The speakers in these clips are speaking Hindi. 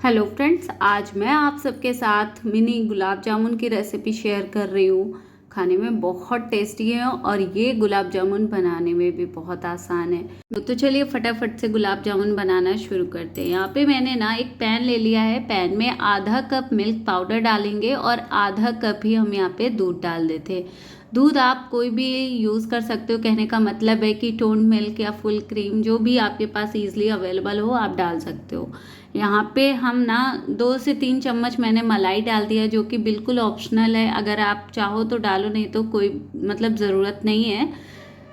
हेलो फ्रेंड्स, आज मैं आप सबके साथ मिनी गुलाब जामुन की रेसिपी शेयर कर रही हूँ। खाने में बहुत टेस्टी है और ये गुलाब जामुन बनाने में भी बहुत आसान है। तो चलिए फटाफट से गुलाब जामुन बनाना शुरू करते हैं। यहाँ पे मैंने ना एक पैन ले लिया है। पैन में आधा कप मिल्क पाउडर डालेंगे और आधा कप ही हम यहाँ पे दूध डाल देते हैं। दूध आप कोई भी यूज़ कर सकते हो। कहने का मतलब है कि टोन्ड मिल्क या फुल क्रीम जो भी आपके पास ईजिली अवेलेबल हो आप डाल सकते हो। यहाँ पे हम ना 2 से 3 चम्मच मैंने मलाई डाल दिया, जो कि बिल्कुल ऑप्शनल है। अगर आप चाहो तो डालो, नहीं तो कोई मतलब ज़रूरत नहीं है।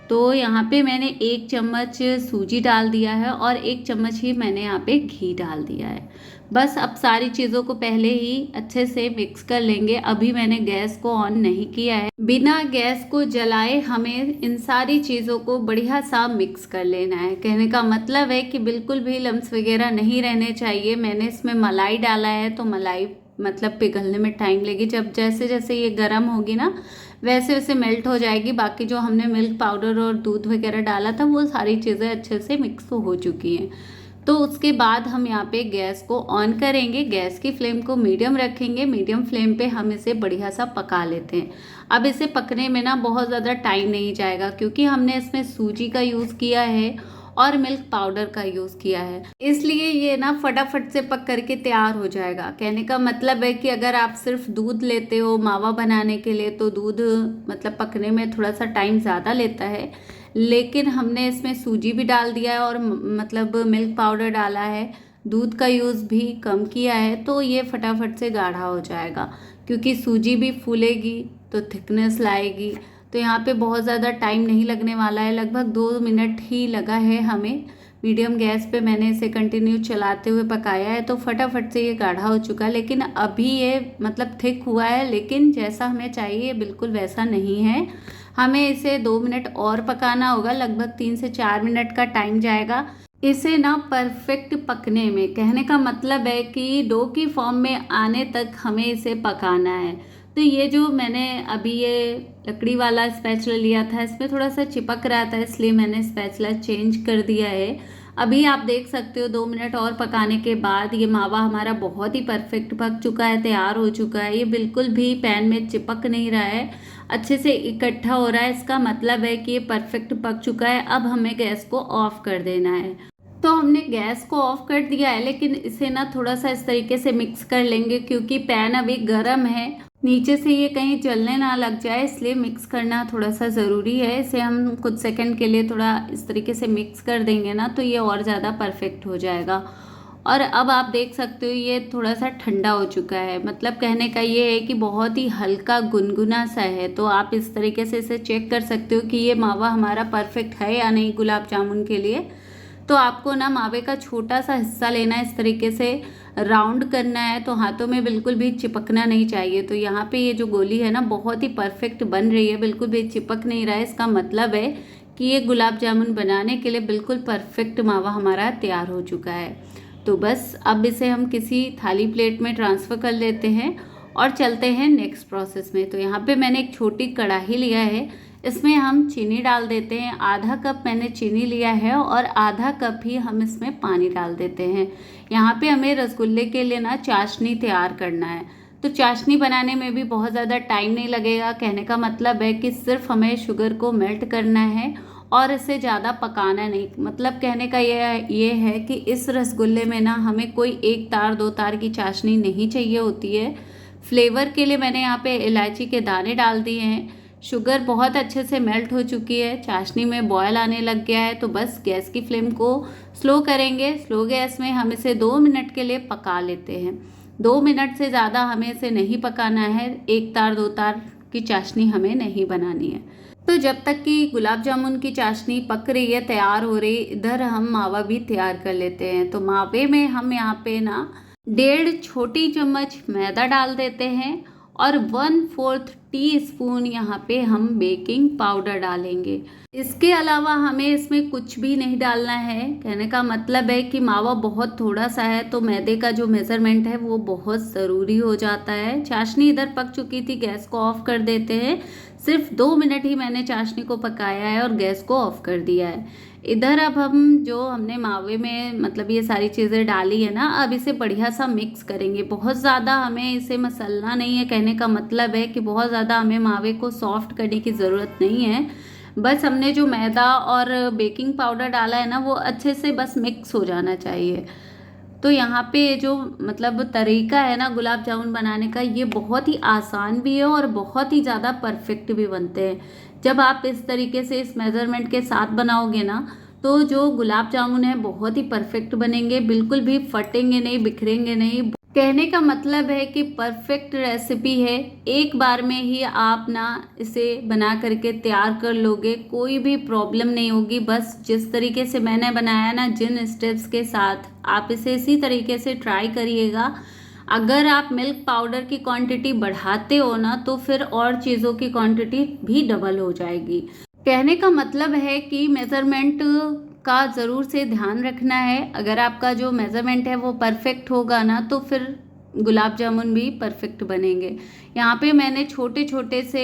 तो यहाँ पे मैंने 1 चम्मच सूजी डाल दिया है और 1 चम्मच ही मैंने यहाँ पे घी डाल दिया है। बस अब सारी चीज़ों को पहले ही अच्छे से मिक्स कर लेंगे। अभी मैंने गैस को ऑन नहीं किया है। बिना गैस को जलाए हमें इन सारी चीज़ों को बढ़िया सा मिक्स कर लेना है। कहने का मतलब है कि बिल्कुल भी लम्स वगैरह नहीं रहने चाहिए। मैंने इसमें मलाई डाला है तो मलाई मतलब पिघलने में टाइम लगेगी। जब जैसे जैसे ये गर्म होगी ना वैसे वैसे मेल्ट हो जाएगी। बाकी जो हमने मिल्क पाउडर और दूध वगैरह डाला था वो सारी चीज़ें अच्छे से मिक्स हो चुकी हैं। तो उसके बाद हम यहाँ पे गैस को ऑन करेंगे। गैस की फ्लेम को मीडियम रखेंगे। मीडियम फ्लेम पे हम इसे बढ़िया सा पका लेते हैं। अब इसे पकने में ना बहुत ज़्यादा टाइम नहीं जाएगा, क्योंकि हमने इसमें सूजी का यूज़ किया है और मिल्क पाउडर का यूज़ किया है, इसलिए ये ना फटाफट से पक करके तैयार हो जाएगा। कहने का मतलब है कि अगर आप सिर्फ दूध लेते हो मावा बनाने के लिए तो दूध मतलब पकने में थोड़ा सा टाइम ज़्यादा लेता है, लेकिन हमने इसमें सूजी भी डाल दिया है और मतलब मिल्क पाउडर डाला है, दूध का यूज़ भी कम किया है, तो ये फटाफट से गाढ़ा हो जाएगा। क्योंकि सूजी भी फूलेगी तो थिकनेस लाएगी। तो यहाँ पे बहुत ज़्यादा टाइम नहीं लगने वाला है, लगभग 2 मिनट ही लगा है हमें। मीडियम गैस पे मैंने इसे कंटिन्यू चलाते हुए पकाया है तो फटाफट से ये गाढ़ा हो चुका है। लेकिन अभी ये मतलब थिक हुआ है, लेकिन जैसा हमें चाहिए बिल्कुल वैसा नहीं है। हमें इसे 2 मिनट और पकाना होगा। लगभग 3 से 4 मिनट का टाइम जाएगा इसे ना परफेक्ट पकने में। कहने का मतलब है कि डो की फॉर्म में आने तक हमें इसे पकाना है। तो ये जो मैंने अभी ये लकड़ी वाला स्पैचुला लिया था इसमें थोड़ा सा चिपक रहा था, इसलिए मैंने स्पैचुला चेंज कर दिया है। अभी आप देख सकते हो 2 मिनट और पकाने के बाद ये मावा हमारा बहुत ही परफेक्ट पक चुका है, तैयार हो चुका है। ये बिल्कुल भी पैन में चिपक नहीं रहा है, अच्छे से इकट्ठा हो रहा है। इसका मतलब है कि ये परफेक्ट पक चुका है। अब हमें गैस को ऑफ कर देना है। तो हमने गैस को ऑफ कर दिया है, लेकिन इसे ना थोड़ा सा इस तरीके से मिक्स कर लेंगे, क्योंकि पैन अभी गर्म है, नीचे से ये कहीं जलने ना लग जाए, इसलिए मिक्स करना थोड़ा सा ज़रूरी है। इसे हम कुछ सेकंड के लिए थोड़ा इस तरीके से मिक्स कर देंगे ना तो ये और ज़्यादा परफेक्ट हो जाएगा। और अब आप देख सकते हो ये थोड़ा सा ठंडा हो चुका है। मतलब कहने का ये है कि बहुत ही हल्का गुनगुना सा है। तो आप इस तरीके से इसे चेक कर सकते हो कि ये मावा हमारा परफेक्ट है या नहीं गुलाब जामुन के लिए। तो आपको ना मावे का छोटा सा हिस्सा लेना है, इस तरीके से राउंड करना है, तो हाथों में बिल्कुल भी चिपकना नहीं चाहिए। तो यहाँ पे ये जो गोली है ना बहुत ही परफेक्ट बन रही है, बिल्कुल भी चिपक नहीं रहा है। इसका मतलब है कि ये गुलाब जामुन बनाने के लिए बिल्कुल परफेक्ट मावा हमारा तैयार हो चुका है। तो बस अब इसे हम किसी थाली प्लेट में ट्रांसफ़र कर लेते हैं और चलते हैं नेक्स्ट प्रोसेस में। तो यहाँ पे मैंने एक छोटी कढ़ाई लिया है, इसमें हम चीनी डाल देते हैं। आधा कप मैंने चीनी लिया है और आधा कप ही हम इसमें पानी डाल देते हैं। यहाँ पे हमें रसगुल्ले के लिए ना चाशनी तैयार करना है। तो चाशनी बनाने में भी बहुत ज़्यादा टाइम नहीं लगेगा। कहने का मतलब है कि सिर्फ हमें शुगर को मेल्ट करना है और इसे ज़्यादा पकाना नहीं। मतलब कहने का ये है कि इस रसगुल्ले में ना हमें कोई 1 तार 2 तार की चाशनी नहीं चाहिए होती है। फ्लेवर के लिए मैंने यहाँ पे इलायची के दाने डाल दिए हैं। शुगर बहुत अच्छे से मेल्ट हो चुकी है, चाशनी में बॉयल आने लग गया है। तो बस गैस की फ्लेम को स्लो करेंगे। स्लो गैस में हम इसे 2 मिनट के लिए पका लेते हैं। 2 मिनट से ज़्यादा हमें इसे नहीं पकाना है। 1 तार 2 तार की चाशनी हमें नहीं बनानी है। तो जब तक कि गुलाब जामुन की चाशनी पक रही है, तैयार हो रही, इधर हम मावा भी तैयार कर लेते हैं। तो मावे में हम यहाँ पे ना 1.5 छोटी चम्मच मैदा डाल देते हैं और 1/4 टीस्पून यहाँ पे हम बेकिंग पाउडर डालेंगे। इसके अलावा हमें इसमें कुछ भी नहीं डालना है। कहने का मतलब है कि मावा बहुत थोड़ा सा है तो मैदे का जो मेज़रमेंट है वो बहुत ज़रूरी हो जाता है। चाशनी इधर पक चुकी थी, गैस को ऑफ कर देते हैं। सिर्फ 2 मिनट ही मैंने चाशनी को पकाया है और गैस को ऑफ कर दिया है। इधर अब हम जो हमने मावे में मतलब ये सारी चीज़ें डाली है ना, अब इसे बढ़िया सा मिक्स करेंगे। बहुत ज़्यादा हमें इसे मसलना नहीं है। कहने का मतलब है कि बहुत ज़्यादा हमें मावे को सॉफ्ट करने की ज़रूरत नहीं है। बस हमने जो मैदा और बेकिंग पाउडर डाला है ना, वो अच्छे से बस मिक्स हो जाना चाहिए। तो यहाँ पे जो मतलब तरीका है ना गुलाब जामुन बनाने का, ये बहुत ही आसान भी है और बहुत ही ज़्यादा परफेक्ट भी बनते हैं। जब आप इस तरीके से इस मेज़रमेंट के साथ बनाओगे ना, तो जो गुलाब जामुन है बहुत ही परफेक्ट बनेंगे, बिल्कुल भी फटेंगे नहीं, बिखरेंगे नहीं। कहने का मतलब है कि परफेक्ट रेसिपी है। एक बार में ही आप ना इसे बना करके तैयार कर लोगे, कोई भी प्रॉब्लम नहीं होगी। बस जिस तरीके से मैंने बनाया ना, जिन स्टेप्स के साथ, आप इसे इसी तरीके से ट्राई करिएगा। अगर आप मिल्क पाउडर की क्वांटिटी बढ़ाते हो ना, तो फिर और चीज़ों की क्वांटिटी भी डबल हो जाएगी। कहने का मतलब है कि मेज़रमेंट का ज़रूर से ध्यान रखना है। अगर आपका जो मेज़रमेंट है वो परफेक्ट होगा ना, तो फिर गुलाब जामुन भी परफेक्ट बनेंगे। यहाँ पे मैंने छोटे छोटे से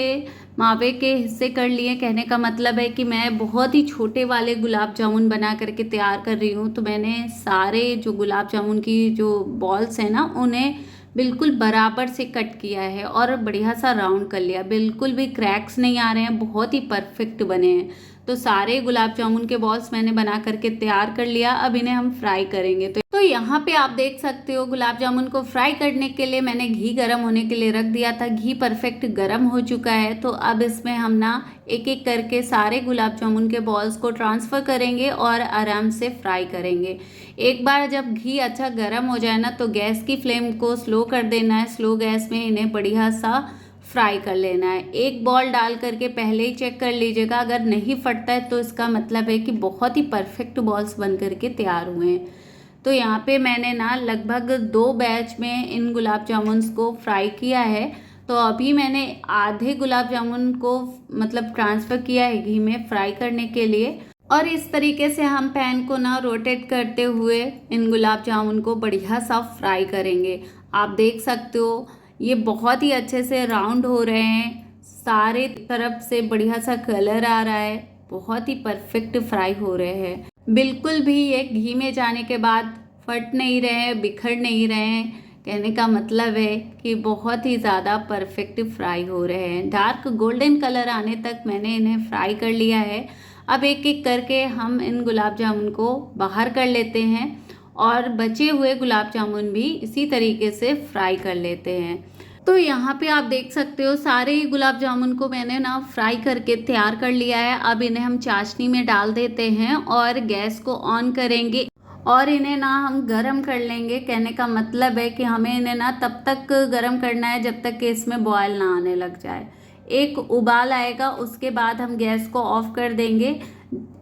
मावे के हिस्से कर लिए। कहने का मतलब है कि मैं बहुत ही छोटे वाले गुलाब जामुन बना करके तैयार कर रही हूँ। तो मैंने सारे जो गुलाब जामुन की जो बॉल्स हैं ना, उन्हें बिल्कुल बराबर से कट किया है और बढ़िया सा राउंड कर लिया। बिल्कुल भी क्रैक्स नहीं आ रहे हैं, बहुत ही परफेक्ट बने हैं। तो सारे गुलाब जामुन के बॉल्स मैंने बना करके तैयार कर लिया। अब इन्हें हम फ्राई करेंगे। तो यहाँ पे आप देख सकते हो, गुलाब जामुन को फ्राई करने के लिए मैंने घी गर्म होने के लिए रख दिया था। घी परफेक्ट गर्म हो चुका है। तो अब इसमें हम ना एक एक करके सारे गुलाब जामुन के बॉल्स को ट्रांसफ़र करेंगे और आराम से फ्राई करेंगे। एक बार जब घी अच्छा गर्म हो जाए ना, तो गैस की फ्लेम को स्लो कर देना है। स्लो गैस में इन्हें बढ़िया सा फ्राई कर लेना है। एक बॉल डाल करके पहले ही चेक कर लीजिएगा, अगर नहीं फटता है तो इसका मतलब है कि बहुत ही परफेक्ट बॉल्स बन करके तैयार हुए हैं। तो यहाँ पे मैंने ना लगभग 2 बैच में इन गुलाब जामुन्स को फ्राई किया है। तो अभी मैंने आधे गुलाब जामुन को मतलब ट्रांसफ़र किया है घी में फ्राई करने के लिए। और इस तरीके से हम पैन को ना रोटेट करते हुए इन गुलाब जामुन को बढ़िया सा फ्राई करेंगे। आप देख सकते हो ये बहुत ही अच्छे से राउंड हो रहे हैं, सारे तरफ से बढ़िया सा कलर आ रहा है, बहुत ही परफेक्ट फ्राई हो रहे हैं। बिल्कुल भी ये घी में जाने के बाद फट नहीं रहे हैं, बिखर नहीं रहे हैं। कहने का मतलब है कि बहुत ही ज़्यादा परफेक्ट फ्राई हो रहे हैं। डार्क गोल्डन कलर आने तक मैंने इन्हें फ्राई कर लिया है। अब एक एक करके हम इन गुलाब जामुन को बाहर कर लेते हैं और बचे हुए गुलाब जामुन भी इसी तरीके से फ्राई कर लेते हैं। तो यहाँ पे आप देख सकते हो सारे ही गुलाब जामुन को मैंने ना फ्राई करके तैयार कर लिया है। अब इन्हें हम चाशनी में डाल देते हैं और गैस को ऑन करेंगे और इन्हें ना हम गरम कर लेंगे। कहने का मतलब है कि हमें इन्हें ना तब तक गरम करना है जब तक कि इसमें बॉयल ना आने लग जाए। एक उबाल आएगा, उसके बाद हम गैस को ऑफ कर देंगे।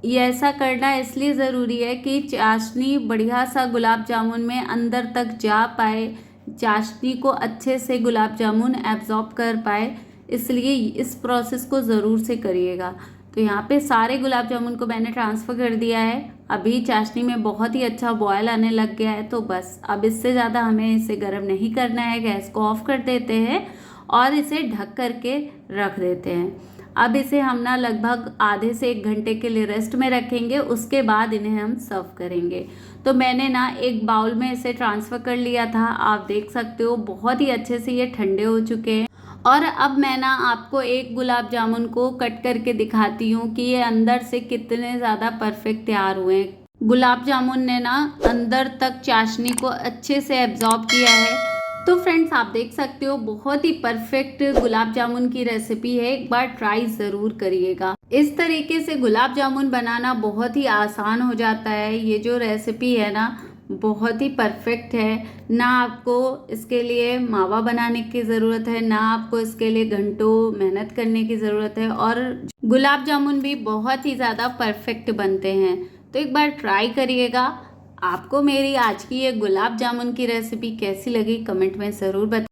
ये ऐसा करना इसलिए ज़रूरी है कि चाशनी बढ़िया सा गुलाब जामुन में अंदर तक जा पाए, चाशनी को अच्छे से गुलाब जामुन एब्जॉर्ब कर पाए, इसलिए इस प्रोसेस को ज़रूर से करिएगा। तो यहाँ पे सारे गुलाब जामुन को मैंने ट्रांसफ़र कर दिया है। अभी चाशनी में बहुत ही अच्छा बॉयल आने लग गया है। तो बस अब इससे ज़्यादा हमें इसे गर्म नहीं करना है। गैस को ऑफ कर देते हैं और इसे ढक करके रख देते हैं। अब इसे हम ना लगभग आधे से 1 घंटे के लिए रेस्ट में रखेंगे, उसके बाद इन्हें हम सर्व करेंगे। तो मैंने ना एक बाउल में इसे ट्रांसफ़र कर लिया था। आप देख सकते हो बहुत ही अच्छे से ये ठंडे हो चुके हैं। और अब मैं ना आपको एक गुलाब जामुन को कट करके दिखाती हूँ कि ये अंदर से कितने ज़्यादा परफेक्ट तैयार हुए हैं। गुलाब जामुन ने ना अंदर तक चाशनी को अच्छे से एब्जॉर्ब किया है। तो फ्रेंड्स आप देख सकते हो बहुत ही परफेक्ट गुलाब जामुन की रेसिपी है, एक बार ट्राई ज़रूर करिएगा। इस तरीके से गुलाब जामुन बनाना बहुत ही आसान हो जाता है। ये जो रेसिपी है ना बहुत ही परफेक्ट है। ना आपको इसके लिए मावा बनाने की ज़रूरत है, ना आपको इसके लिए घंटों मेहनत करने की ज़रूरत है, और गुलाब जामुन भी बहुत ही ज़्यादा परफेक्ट बनते हैं। तो एक बार ट्राई करिएगा। आपको मेरी आज की ये गुलाब जामुन की रेसिपी कैसी लगी कमेंट में ज़रूर बताइए।